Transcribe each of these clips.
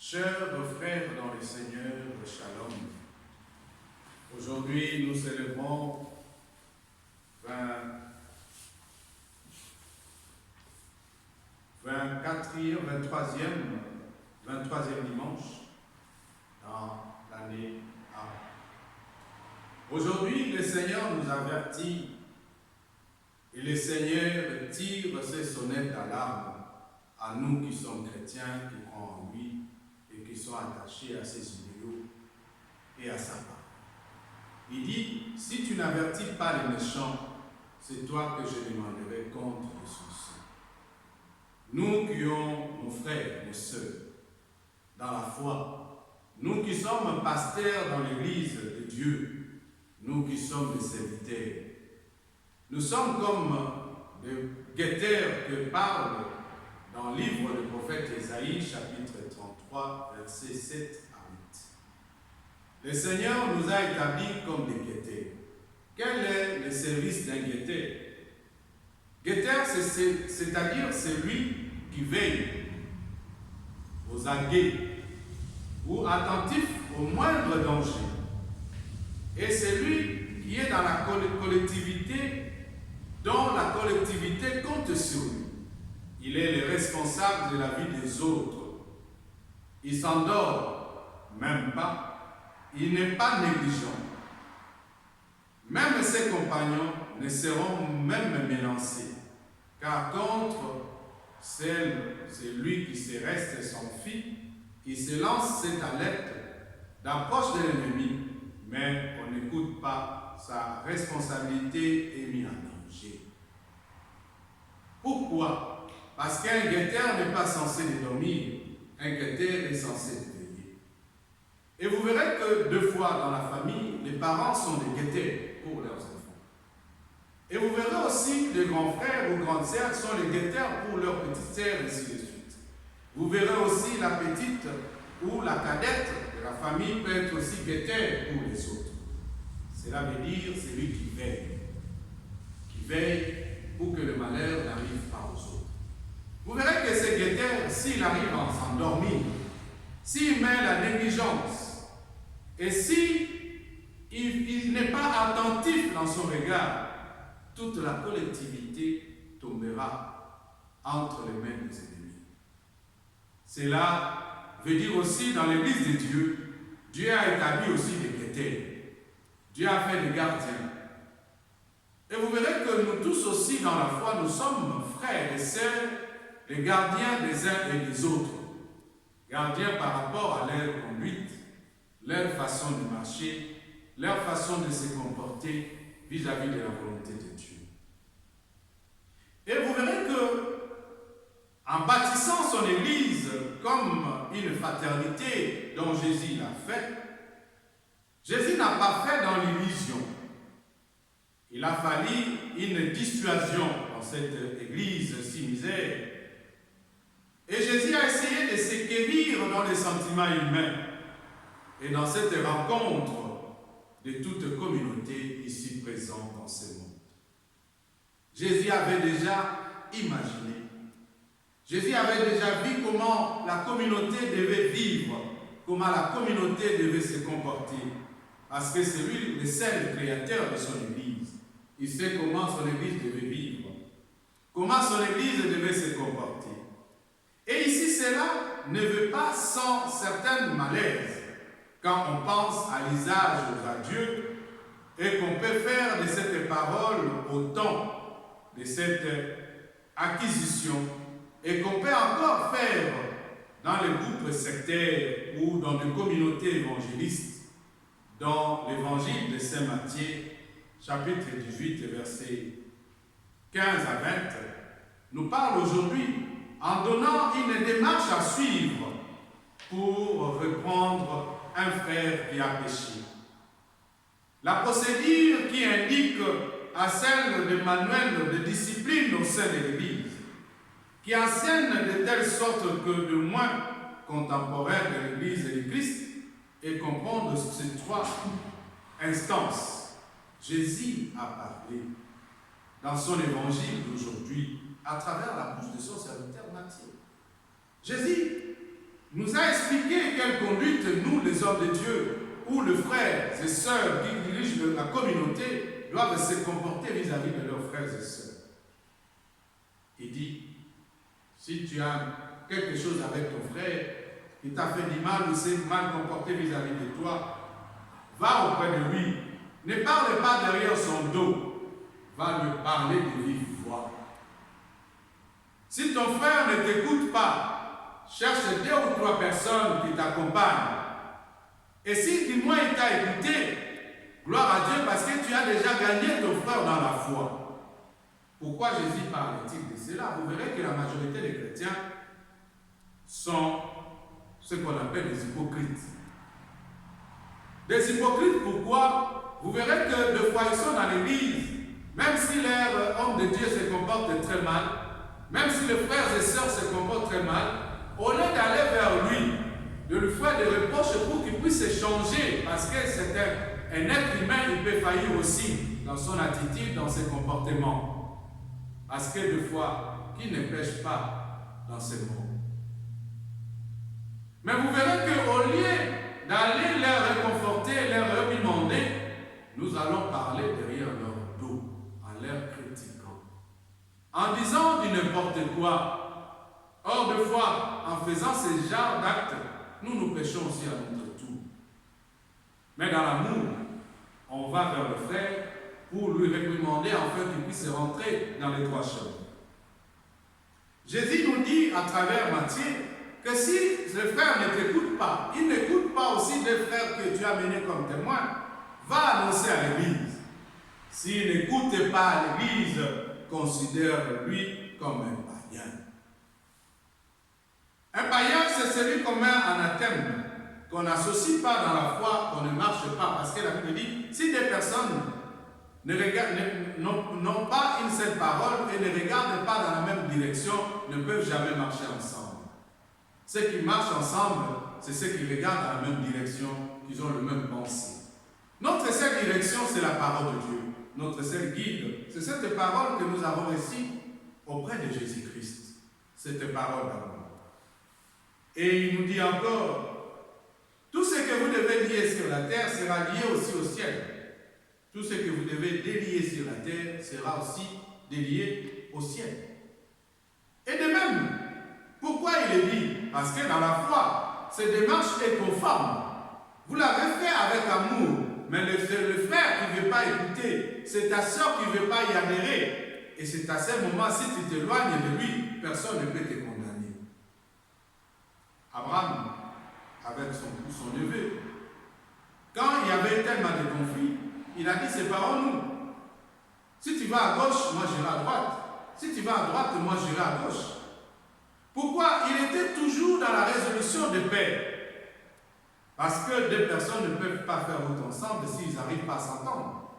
Chers frères dans le Seigneur, Shalom. Aujourd'hui, nous célébrons 23e dimanche dans l'année A. Aujourd'hui, le Seigneur nous avertit et le Seigneur tire ses sonnettes d'alarme à nous qui sommes chrétiens, qui croient en lui et qui sont attachés à ses idéaux et à sa parole. Il dit, si tu n'avertis pas les méchants, c'est toi que je demanderai compte de son sang. Nous qui sommes nos frères, nos sœurs, dans la foi, nous qui sommes pasteurs dans l'église de Dieu, nous qui sommes des serviteurs, nous sommes comme des guetteurs que parle dans le livre du prophète Ésaïe, chapitre 33, versets 7 à 8. Le Seigneur nous a établis comme des guetteurs. Quel est le service d'un guetteur? Guetteur, c'est-à-dire celui qui veille aux aguets ou attentif au moindre danger. Et celui qui est dans la collectivité, dont la collectivité compte sur lui. Il est le responsable de la vie des autres. Il s'endort même pas. Il n'est pas négligent. Même ses compagnons ne seront même menacés. Car contre celui qui se reste sans fille, il se lance cette alerte d'approche de l'ennemi, mais on n'écoute pas, sa responsabilité est mise en danger. Pourquoi? Parce qu'un guetteur n'est pas censé dormir, un guetteur est censé veiller. Et vous verrez que deux fois dans la famille, les parents sont des guetteurs pour leurs enfants. Et vous verrez aussi les grands frères ou grandes sœurs sont les guetteurs pour leurs petites sœurs, et ainsi de suite. Vous verrez aussi la petite ou la cadette de la famille peut être aussi guetteur pour les autres. Cela veut dire celui qui veille pour que le malheur n'arrive pas aux autres. Vous verrez que ce guetteur, s'il arrive à s'endormir, s'il met la négligence, et s'il n'est pas attentif dans son regard, toute la collectivité tombera entre les mains des ennemis. Cela veut dire aussi dans l'église de Dieu, Dieu a établi aussi des guetteurs. Dieu a fait des gardiens. Et vous verrez que nous tous aussi dans la foi, nous sommes frères et sœurs, les gardiens des uns et des autres. Gardiens par rapport à leur conduite, leur façon de marcher, leur façon de se comporter vis-à-vis de la volonté de Dieu. Et vous verrez que, en bâtissant son église comme une fraternité dont Jésus l'a fait, Jésus n'a pas fait dans l'illusion. Il a fallu une dissuasion dans cette église si misère. Et Jésus a essayé de se guérir dans les sentiments humains et dans cette rencontre de toute communauté ici présente dans ce monde. Jésus avait déjà imaginé, Jésus avait déjà vu comment la communauté devait vivre, comment la communauté devait se comporter, parce que c'est lui le seul créateur de son église. Il sait comment son église devait vivre, comment son église devait se comporter. Et ici, cela ne veut pas sans certaines malaises quand on pense à l'usage à Dieu et qu'on peut faire de cette parole autant de cette acquisition et qu'on peut encore faire dans les groupes sectaires ou dans les communautés évangélistes dans l'évangile de Saint Matthieu, chapitre 18, versets 15 à 20, nous parle aujourd'hui en donnant une démarche à suivre pour reprendre un frère qui a péché. La procédure qui indique à celle de manuel de discipline au sein de l'Église, qui enseigne de telle sorte que de moins contemporains de l'Église et du Christ et comprendre ces trois instances. Jésus a parlé dans son évangile d'aujourd'hui à travers la bouche de son serviteur Matthieu. Jésus nous a expliqué quelle conduite nous, les hommes de Dieu, ou les frères et sœurs qui dirigent la communauté, doivent se comporter vis-à-vis de leurs frères et sœurs. Il dit, si tu as quelque chose avec ton frère, il t'a fait du mal ou s'est mal comporté vis-à-vis de toi, va auprès de lui. Ne parle pas derrière son dos, va lui parler de vive voix. Si ton frère ne t'écoute pas, cherche 2 ou 3 personnes qui t'accompagnent. Et si du moins il t'a écouté, gloire à Dieu parce que tu as déjà gagné ton frère dans la foi. Pourquoi Jésus parle-t-il de cela? Vous verrez que la majorité des chrétiens sont ce qu'on appelle des hypocrites. Des hypocrites, pourquoi? Vous verrez que de fois ils sont dans l'église, même si leur homme de Dieu se comporte très mal, même si les frères et sœurs se comportent très mal, au lieu d'aller vers lui, de lui faire des reproches pour qu'il puisse changer, parce que c'est un être humain, il peut faillir aussi dans son attitude, dans ses comportements. Parce que des fois, qui ne pêche pas dans ce monde. Mais vous verrez qu'au lieu d'aller les réconforter, les réprimander, nous allons parler derrière leur dos, en leur critiquant, en disant du n'importe quoi. Or, des fois, en faisant ce genre d'actes, nous péchons aussi à notre tour. Mais dans l'amour, on va vers le frère pour lui réprimander afin qu'il puisse rentrer dans les droits chemins. Jésus nous dit à travers Matthieu que si le frère ne t'écoute pas, il n'écoute pas aussi des frères que tu as menés comme témoins, va annoncer à l'église. S'il n'écoute pas à l'église, considère-lui comme un païen. Un païen, c'est celui qu'on met en anathème, qu'on n'associe pas dans la foi, qu'on ne marche pas. Parce que la Bible dit, si des personnes n'ont pas une seule parole et ne regardent pas dans la même direction, ne peuvent jamais marcher ensemble. Ceux qui marchent ensemble, c'est ceux qui regardent dans la même direction, qui ont le même pensée. Notre seule direction, c'est la parole de Dieu. Notre seul guide, c'est cette parole que nous avons reçue auprès de Jésus-Christ. Cette parole d'amour. Et il nous dit encore, tout ce que vous devez lier sur la terre sera lié aussi au ciel. Tout ce que vous devez délier sur la terre sera aussi délié au ciel. Et de même, pourquoi il est dit? Parce que dans la foi, cette démarche est conforme. Vous l'avez fait avec amour, mais le frère qui ne veut pas écouter, c'est ta soeur qui ne veut pas y adhérer. Et c'est à ce moment, si tu t'éloignes de lui, personne ne peut te condamner. Abraham, avec son neveu, quand il y avait tellement de conflits, il a dit, séparons-nous. Si tu vas à gauche, moi j'irai à droite. Si tu vas à droite, moi j'irai à gauche. Pourquoi? Il était toujours dans la résolution de paix. Parce que deux personnes ne peuvent pas faire route ensemble s'ils n'arrivent pas à s'entendre.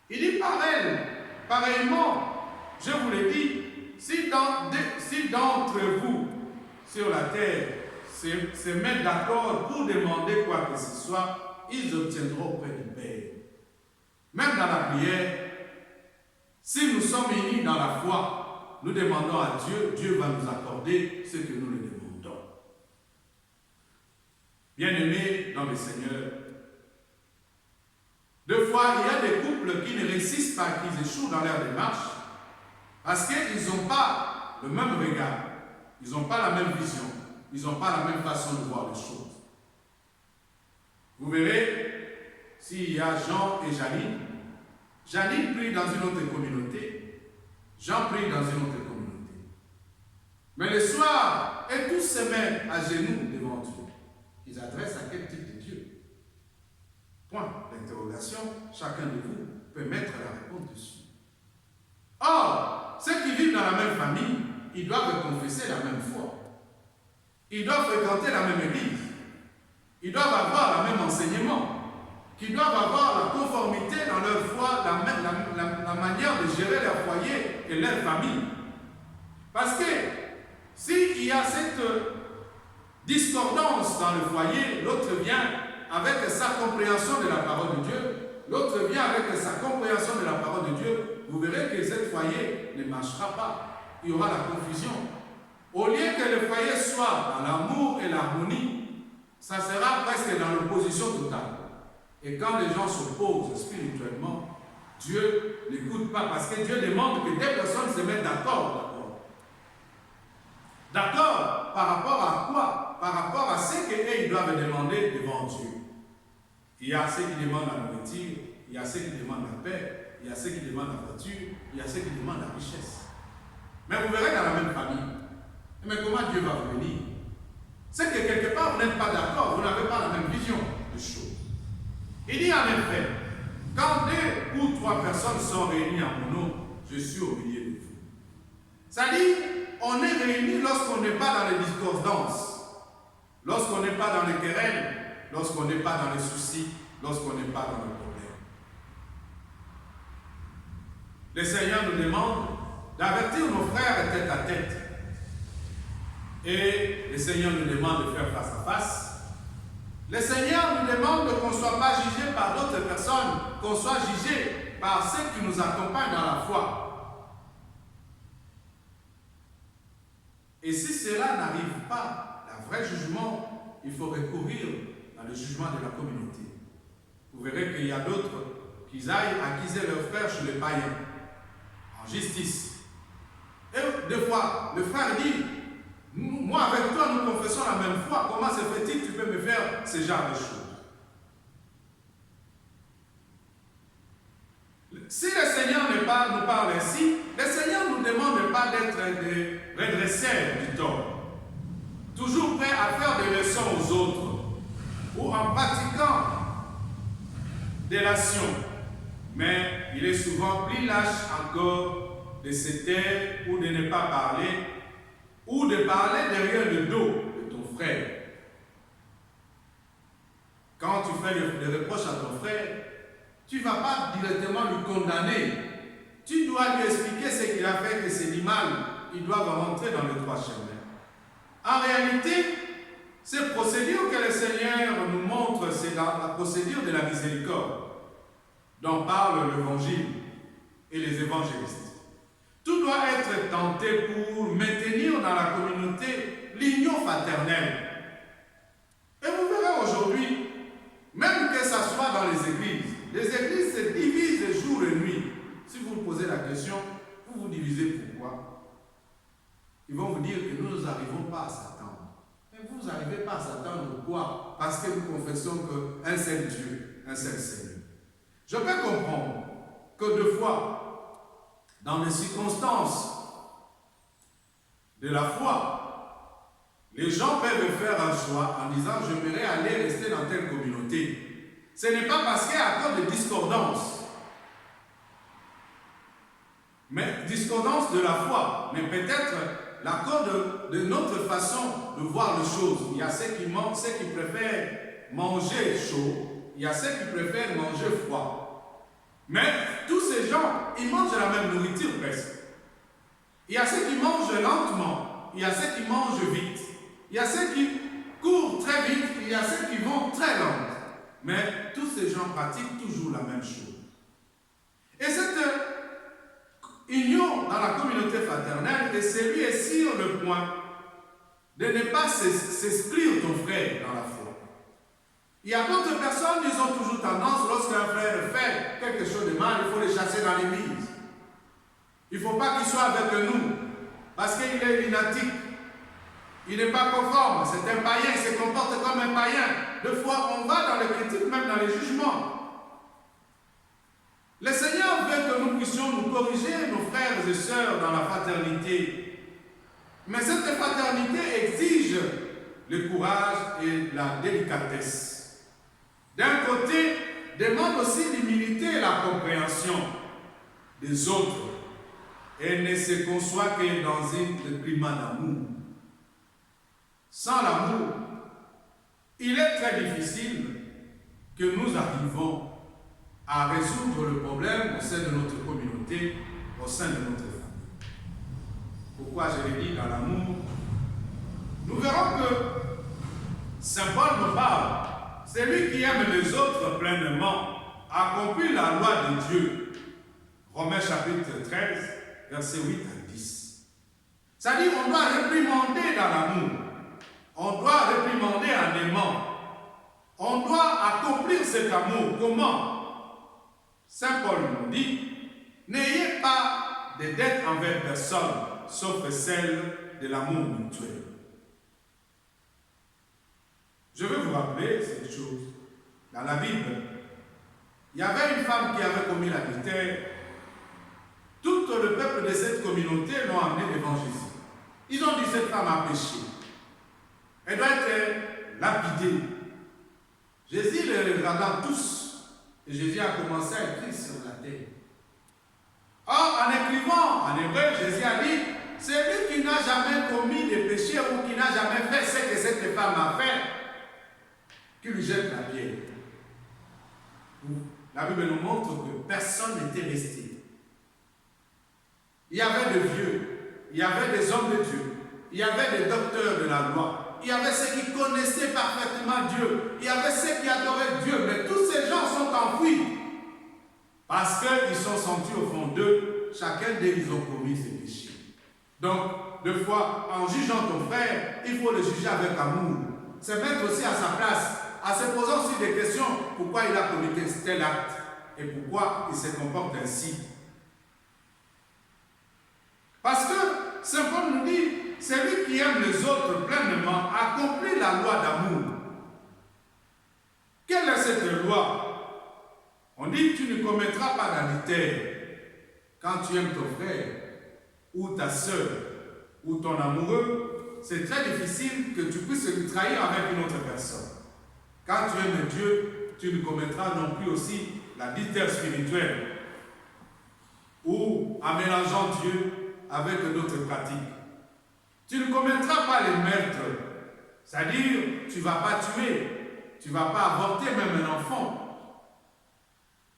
Il dit pareillement, je vous l'ai dit, si d'entre vous sur la terre se mettent d'accord pour demander quoi que ce soit, ils obtiendront auprès du Père. Même dans la prière, si nous sommes unis dans la foi, nous demandons à Dieu, Dieu va nous accorder ce que nous lui demandons. Bien-aimés dans le Seigneur, deux fois, il y a des couples qui ne réussissent pas, qui échouent dans leur démarche, parce qu'ils n'ont pas le même regard, ils n'ont pas la même vision, ils n'ont pas la même façon de voir les choses. Vous verrez, s'il y a Jean et Janine, Janine prie dans une autre communauté, Jean prie dans une autre communauté. Mais le soir, et tous se mettent à genoux devant Dieu. Ils adressent à quel type de Dieu? Point d'interrogation, chacun de vous peut mettre la réponse dessus. Or, ceux qui vivent dans la même famille, ils doivent confesser la même foi. Ils doivent fréquenter la même église. Ils doivent avoir le même enseignement. Qu'ils doivent avoir la conformité dans leur foi, la manière de gérer leur foyer et leur famille. Parce que s'il y a cette discordance dans le foyer, l'autre vient avec sa compréhension de la parole de Dieu, l'autre vient avec sa compréhension de la parole de Dieu, vous verrez que ce foyer ne marchera pas. Il y aura la confusion. Au lieu que le foyer soit dans l'amour et l'harmonie, ça sera presque dans l'opposition totale. Et quand les gens s'opposent spirituellement, Dieu n'écoute pas parce que Dieu demande que des personnes se mettent d'accord. D'accord par rapport à quoi? Par rapport à ce qu'ils doivent demander devant Dieu. Il y a ceux qui demandent la nourriture, il y a ceux qui demandent la paix, il y a ceux qui demandent la voiture, il y a ceux qui demandent la richesse. Mais vous verrez dans la même famille. Mais comment Dieu va vous bénir? C'est que quelque part vous n'êtes pas d'accord, vous n'avez pas la même vision des choses. Il dit en effet, quand 2 ou 3 personnes sont réunies en mon nom, je suis au milieu de vous. C'est-à-dire, on est réunis lorsqu'on n'est pas dans les discordances, lorsqu'on n'est pas dans les querelles, lorsqu'on n'est pas dans les soucis, lorsqu'on n'est pas dans le problème. Le Seigneur nous demande d'avertir nos frères tête à tête. Et le Seigneur nous demande de faire face à face. Le Seigneur nous demande qu'on ne soit pas jugé par d'autres personnes, qu'on soit jugé par ceux qui nous accompagnent dans la foi. Et si cela n'arrive pas, le vrai jugement, il faut recourir à le jugement de la communauté. Vous verrez qu'il y a d'autres qui aillent accuser leurs frères chez les païens, en justice. Et des fois, le frère dit, moi avec toi nous confessons la même foi, comment se fait-il que tu peux me faire ce genre de choses? Si le Seigneur nous parle ainsi, le Seigneur ne nous demande pas d'être des redresseurs du tort, toujours prêts à faire des leçons aux autres, ou en pratiquant des actions. Mais il est souvent plus lâche encore de se taire ou de ne pas parler, ou de parler derrière le dos de ton frère. Quand tu fais des reproches à ton frère, tu ne vas pas directement le condamner. Tu dois lui expliquer ce qu'il a fait, que c'est du mal. Il doit rentrer dans le droit chemin. En réalité, cette procédure que le Seigneur nous montre, c'est la procédure de la miséricorde dont parle l'Évangile et les évangélistes. Tout doit être tenté pour maintenir dans la communauté l'union fraternelle. Et vous verrez aujourd'hui, même que ça soit dans les églises se divisent jour et nuit. Si vous vous posez la question, vous vous divisez pourquoi? Ils vont vous dire que nous n'arrivons pas à s'attendre. Mais vous n'arrivez pas à s'attendre pourquoi? Parce que nous confessons qu'un seul Dieu, un seul Seigneur. Je peux comprendre que deux fois, dans les circonstances de la foi, les gens peuvent faire un choix en disant « j'aimerais aller rester dans telle communauté ». Ce n'est pas parce qu'il y a encore de discordance. Mais discordance de la foi, mais peut-être l'accord de notre façon de voir les choses. Il y a ceux qui préfèrent manger chaud, il y a ceux qui préfèrent manger froid. Mais tous ces gens, ils mangent la même nourriture presque. Il y a ceux qui mangent lentement, il y a ceux qui mangent vite, il y a ceux qui courent très vite, il y a ceux qui vont très lentement. Mais tous ces gens pratiquent toujours la même chose. Et cette union dans la communauté fraternelle, et c'est lui est sur le point de ne pas s'exclure ton frère dans la foi. Il y a d'autres personnes, ils ont toujours tendance, lorsqu'un frère fait quelque chose de mal, il faut le chasser dans l'église. Il ne faut pas qu'il soit avec nous, parce qu'il est lunatique. Il n'est pas conforme, c'est un païen, il se comporte comme un païen. Deux fois, on va dans les critiques, même dans les jugements. Le Seigneur veut que nous puissions nous corriger, nos frères et sœurs, dans la fraternité. Mais cette fraternité exige le courage et la délicatesse. D'un côté, demande aussi l'humilité et la compréhension des autres. Et ne se conçoit que dans un climat d'amour. Sans l'amour, il est très difficile que nous arrivons à résoudre le problème au sein de notre communauté, au sein de notre famille. Pourquoi je l'ai dit dans l'amour? Nous verrons que Saint Paul nous parle. Celui qui aime les autres pleinement accomplit la loi de Dieu. Romains chapitre 13, versets 8 à 10. C'est-à-dire qu'on doit réprimander dans l'amour. On doit réprimander en aimant. On doit accomplir cet amour. Comment? Saint Paul nous dit, n'ayez pas de dettes envers personne, sauf celle de l'amour mutuel. Je veux vous rappeler cette chose. Dans la Bible, il y avait une femme qui avait commis l'adultère. Tout le peuple de cette communauté l'ont amenée devant Jésus. Ils ont dit, cette femme a péché. Elle doit être lapidée. Jésus les regardant tous, et Jésus a commencé à écrire sur la terre. Or, en écrivant en hébreu, Jésus a dit, celui qui n'a jamais commis de péché ou qui n'a jamais fait ce que cette femme a fait, qui lui jette la pierre. La Bible nous montre que personne n'était resté. Il y avait des vieux, il y avait des hommes de Dieu, il y avait des docteurs de la loi, il y avait ceux qui connaissaient parfaitement Dieu, il y avait ceux qui adoraient Dieu, mais tous ces gens sont enfouis parce qu'ils sont sentis au fond d'eux, chacun d'eux, ils ont commis ses péchés. Donc, deux fois, en jugeant ton frère, il faut le juger avec amour. Se mettre aussi à sa place, en se posant aussi des questions, pourquoi il a commis tel acte et pourquoi il se comporte ainsi. Parce que Saint Paul nous dit, celui qui aime les autres pleinement accomplit la loi d'amour. Quelle est cette loi? On dit, tu ne commettras pas d'adultère quand tu aimes ton frère ou ta soeur ou ton amoureux. C'est très difficile que tu puisses te trahir avec une autre personne. Quand tu aimes Dieu, tu ne commettras non plus aussi l'adultère spirituel ou en mélangeant Dieu avec d'autres pratiques. Tu ne commettras pas les meurtres, c'est-à-dire tu ne vas pas tuer, tu ne vas pas avorter même un enfant.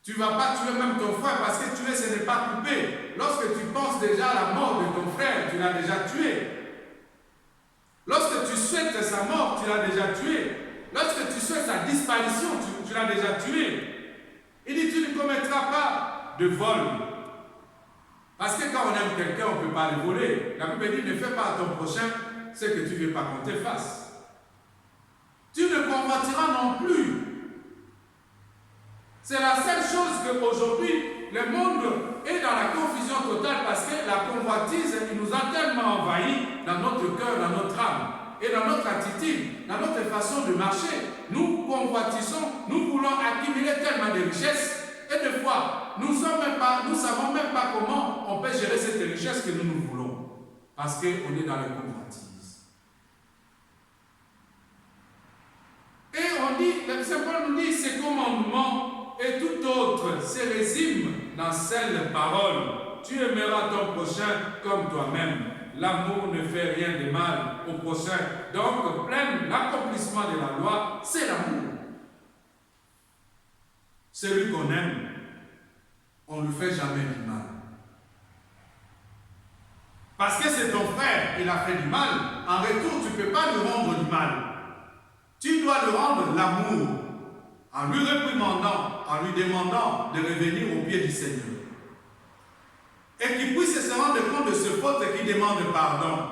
Tu ne vas pas tuer même ton frère parce que tuer ce n'est pas couper. Lorsque tu penses déjà à la mort de ton frère, tu l'as déjà tué. Lorsque tu souhaites sa mort, tu l'as déjà tué. Lorsque tu souhaites sa disparition, tu l'as déjà tué. Il dit, tu ne commettras pas de vol. Parce que quand on aime quelqu'un, on ne peut pas le voler. La Bible dit, ne fais pas à ton prochain ce que tu ne veux pas qu'on te fasse. Tu ne convoiteras non plus. C'est la seule chose qu'aujourd'hui, le monde est dans la confusion totale parce que la convoitise nous a tellement envahis dans notre cœur, dans notre âme et dans notre attitude, dans notre façon de marcher. Nous convoitissons, nous voulons accumuler tellement de richesses et des fois, nous ne savons même pas comment on peut gérer cette richesse que nous voulons parce qu'on est dans la convoitise. Et on dit, le Saint Paul nous dit, ces commandements et tout autre se résume dans cette parole. Tu aimeras ton prochain comme toi-même. L'amour ne fait rien de mal au prochain. Donc, plein l'accomplissement de la loi, c'est l'amour. Celui qu'on aime, on ne lui fait jamais du mal. Parce que c'est ton frère, il a fait du mal. En retour, tu ne peux pas lui rendre du mal. Tu dois lui rendre l'amour en lui réprimandant, en lui demandant de revenir au pied du Seigneur. Et qu'il puisse se rendre compte de ce faute et qu'il demande pardon.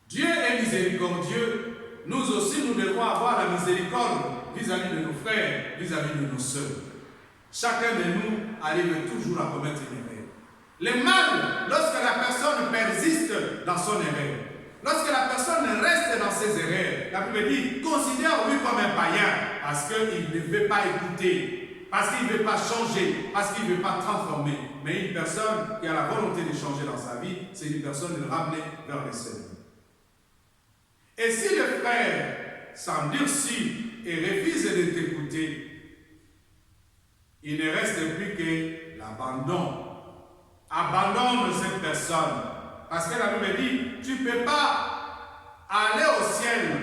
Dieu est miséricordieux. Nous aussi, nous devons avoir la miséricorde vis-à-vis de nos frères, vis-à-vis de nos sœurs. Chacun de nous arrive toujours à commettre une erreur. Le mal, lorsque la personne persiste dans son erreur, lorsque la personne reste dans ses erreurs, la Bible dit, considère-lui comme un païen, parce qu'il ne veut pas écouter, parce qu'il ne veut pas changer, parce qu'il ne veut pas transformer. Mais une personne qui a la volonté de changer dans sa vie, c'est une personne de ramener vers le Seigneur. Et si le frère s'endurcit et refuse de t'écouter, il ne reste plus que l'abandon. Abandonne cette personne. Parce que la Bible dit, tu ne peux pas aller au ciel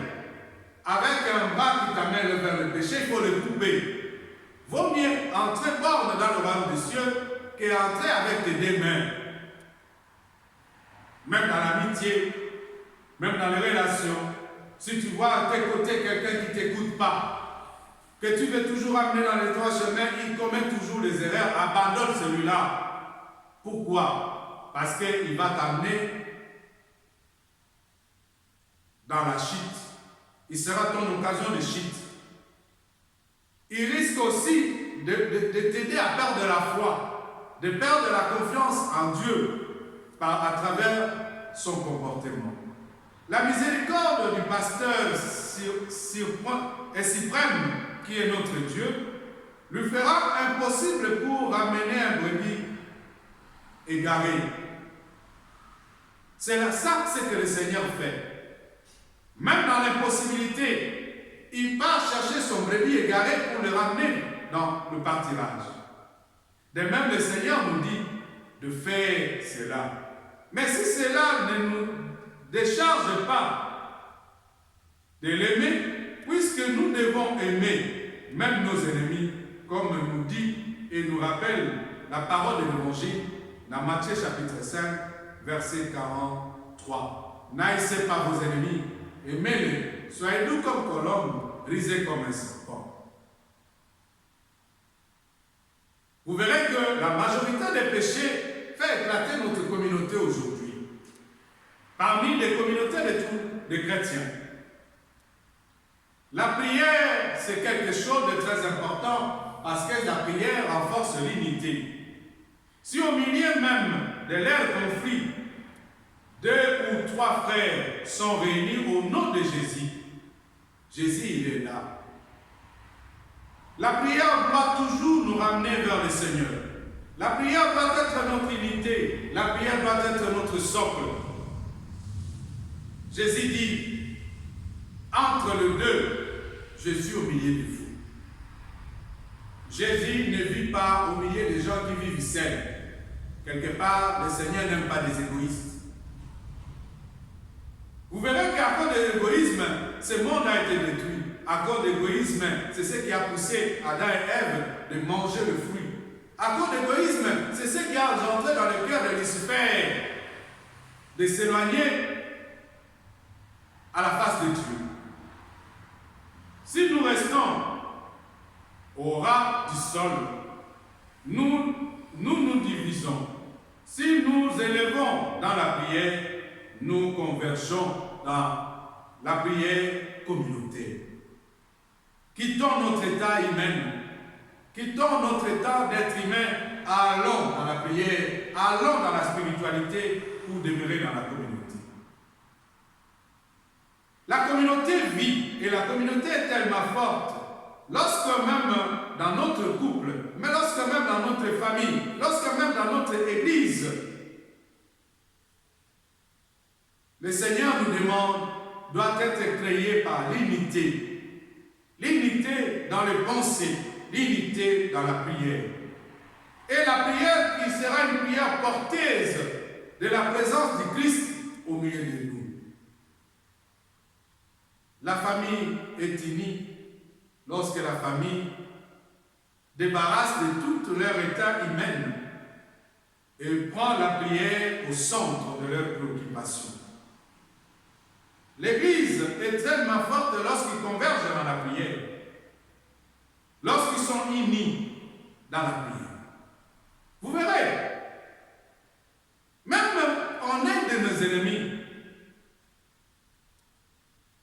avec un bras qui t'amène vers le péché, il faut le couper. Vaut mieux entrer borne dans le royaume des cieux qu'entrer avec tes deux mains. Même dans l'amitié, même dans les relations, si tu vois à tes côtés quelqu'un qui ne t'écoute pas, que tu veux toujours amener dans les droits chemins, il commet toujours les erreurs, abandonne celui-là. Pourquoi? Parce qu'il va t'amener dans la chute. Il sera ton occasion de chute. Il risque aussi de t'aider à perdre la foi, de perdre la confiance en Dieu à travers son comportement. La miséricorde du pasteur suprême, qui est notre Dieu, lui fera impossible pour ramener un brebis égaré. C'est ça ce que le Seigneur fait. Même dans l'impossibilité, il part chercher son brebis égaré pour le ramener dans le pâturage. De même, le Seigneur nous dit de faire cela. Mais si cela ne nous décharge pas de l'aimer, puisque nous devons aimer même nos ennemis, comme nous dit et nous rappelle la parole de l'Évangile dans Matthieu chapitre 5, verset 43. N'haïssez pas vos ennemis, aimez-les, soyez doux comme colombe, brisez comme un serpent. Vous verrez que la majorité des péchés fait éclater notre communauté aujourd'hui. Parmi les communautés de chrétiens. La prière, c'est quelque chose de très important parce que la prière renforce l'unité. Si au milieu même de leur conflit, 2 ou 3 frères sont réunis au nom de Jésus, Jésus, il est là. La prière doit toujours nous ramener vers le Seigneur. La prière doit être notre unité. La prière doit être notre socle. Jésus dit, entre les deux, je suis au milieu de vous. Jésus ne vit pas au milieu des gens qui vivent seuls. Quelque part, le Seigneur n'aime pas les égoïstes. Vous verrez qu'à cause de l'égoïsme, ce monde a été détruit. À cause de l'égoïsme, c'est ce qui a poussé Adam et Ève de manger le fruit. À cause de l'égoïsme, c'est ce qui a engendré dans le cœur de Lucifer de s'éloigner à la face de Dieu. Si nous restons au ras du sol, nous divisons. Si nous élevons dans la prière, nous convergeons dans la prière communautaire. Quittons notre état humain, quittons notre état d'être humain, allons dans la prière, allons dans la spiritualité pour demeurer dans la communauté. La communauté vit et la communauté est tellement forte. Lorsque même dans notre couple, mais lorsque même dans notre famille, lorsque même dans notre église, le Seigneur nous demande, doit être créé par l'unité. L'unité dans les pensées, l'unité dans la prière. Et la prière qui sera une prière porteuse de la présence du Christ au milieu de nous. La famille est unie lorsque la famille débarrasse de tout leur état humain et prend la prière au centre de leurs préoccupations. L'Église est tellement forte lorsqu'ils convergent dans la prière, lorsqu'ils sont unis dans la prière. Vous verrez, même en aide de nos ennemis,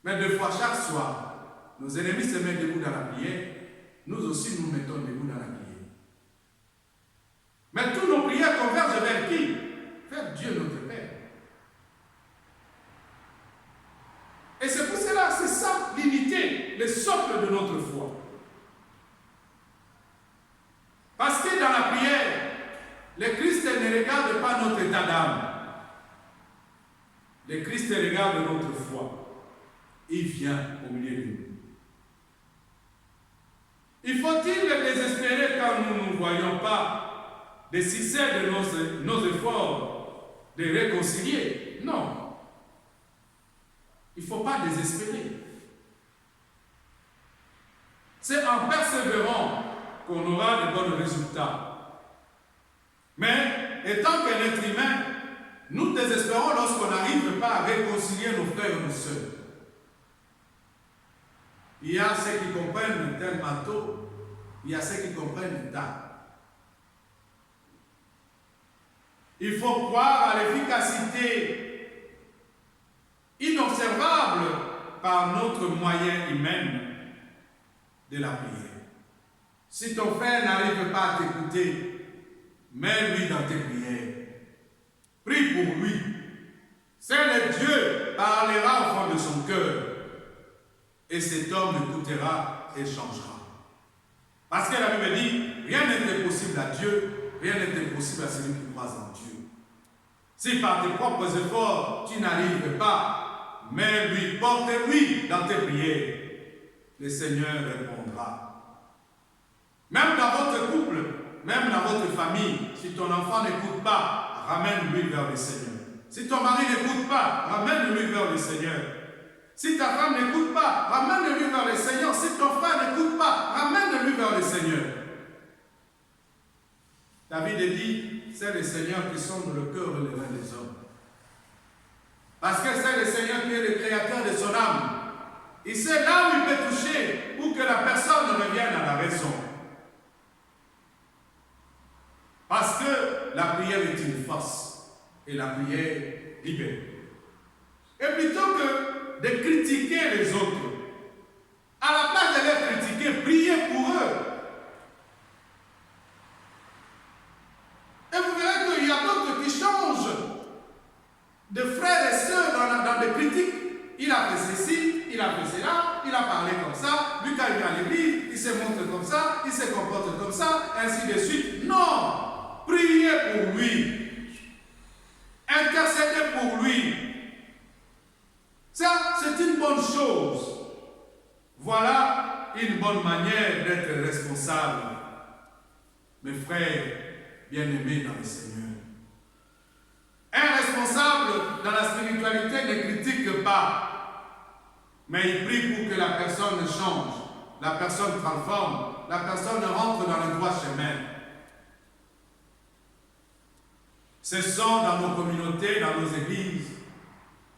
mais deux fois chaque soir, nos ennemis se mettent debout dans la prière, nous aussi nous mettons debout dans la prière. Mais toutes nos prières convergent vers qui? Vers Dieu notre Père. Et c'est pour cela, c'est ça l'unité, le socle de notre foi. Parce que dans la prière, le Christ ne regarde pas notre état d'âme. Le Christ regarde notre foi. Il vient au milieu de nous. Il faut-il désespérer quand nous ne voyons pas des succès de nos efforts de réconcilier? Non. Il ne faut pas désespérer. C'est en persévérant qu'on aura de bons résultats. Mais étant qu'un être humain, nous désespérons lorsqu'on n'arrive pas à réconcilier nos frères et nos sœurs. Il y a ceux qui comprennent tel manteau, il y a ceux qui comprennent tard. Il faut croire à l'efficacité inobservable par notre moyen humain de la prière. Si ton frère n'arrive pas à t'écouter, mets-lui dans tes prières. Prie pour lui. C'est le Dieu parlera au fond de son cœur. Et cet homme écoutera et changera. Parce que la Bible dit, rien n'est impossible à Dieu, rien n'est impossible à celui qui croit en Dieu. Si par tes propres efforts, tu n'arrives pas, mets-lui, porte-lui dans tes prières. Le Seigneur répondra. Même dans votre couple, même dans votre famille, si ton enfant n'écoute pas, ramène-lui vers le Seigneur. Si ton mari n'écoute pas, ramène-lui vers le Seigneur. Si ta femme n'écoute pas, ramène-lui vers le Seigneur. Si ton frère n'écoute pas, ramène-lui vers le Seigneur. David dit, c'est le Seigneur qui sonde le cœur et les reins des hommes. Parce que c'est le Seigneur qui est le créateur de son âme. Il sait là où il peut toucher pour que la personne revienne à la raison. Parce que la prière est une force et la prière libère. Et plutôt que de critiquer les autres, à la place de les critiquer, priez pour eux. Et vous verrez qu'il y a d'autres qui changent de frères et sœurs dans des critiques. Il a fait ceci, il a fait cela, il a parlé comme ça, lui quand il vient à l'église, il se montre comme ça, il se comporte comme ça, ainsi de suite. Non! Priez pour lui. Intercédez pour lui. Ça, c'est une bonne chose. Voilà une bonne manière d'être responsable. Mes frères bien-aimés dans le Seigneur. Un responsable dans la spiritualité ne critique pas, mais il prie pour que la personne change, la personne transforme, la personne rentre dans le droit chemin. Ce sont dans nos communautés, dans nos églises,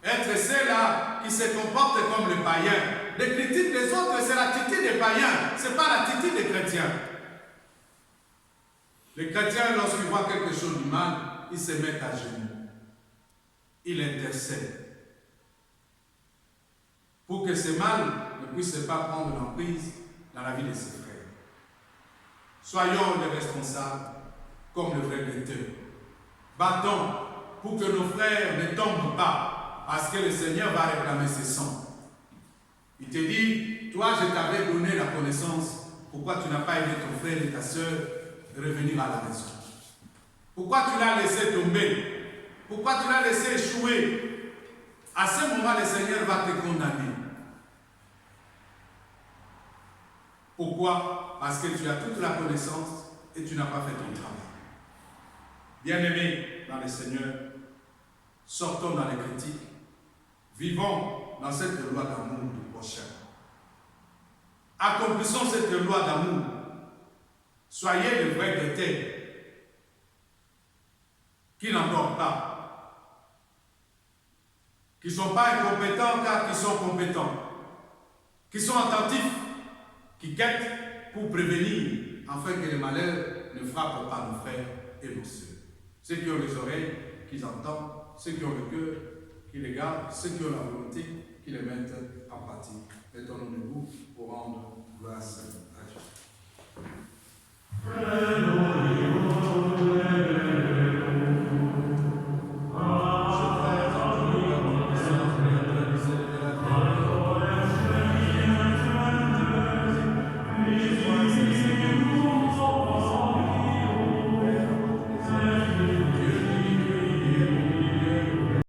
être ceux-là qui se comportent comme les païens. Les critiques des autres, c'est l'attitude des païens, ce n'est pas l'attitude des chrétiens. Les chrétiens, lorsqu'ils voient quelque chose de mal, ils se mettent à genoux. Ils intercèdent. Pour que ce mal ne puisse pas prendre l'emprise dans la vie de ses frères. Soyons les responsables, comme le vrai Péteur. Battons pour que nos frères ne tombent pas, parce que le Seigneur va réclamer ses sangs. Il te dit, toi je t'avais donné la connaissance, pourquoi tu n'as pas aidé ton frère et ta soeur revenir à la raison? Pourquoi tu l'as laissé tomber? Pourquoi tu l'as laissé échouer? À ce moment, le Seigneur va te condamner. Pourquoi? Parce que tu as toute la connaissance et tu n'as pas fait ton travail. Bien-aimés dans le Seigneur, sortons dans les critiques, vivons dans cette loi d'amour du prochain. Accomplissons cette loi d'amour. Soyez les vrais chrétiens qui n'endorment pas, qui ne sont pas incompétents car qui sont compétents, qui sont attentifs, qui guettent pour prévenir afin que le malheur ne frappe pas nos frères et nos sœurs. Ceux qui ont les oreilles, qu'ils entendent, ceux qui ont le cœur, qui les gardent, ceux qui ont la volonté, qui les mettent en pratique. Mettons-nous debout pour rendre grâce à Dieu.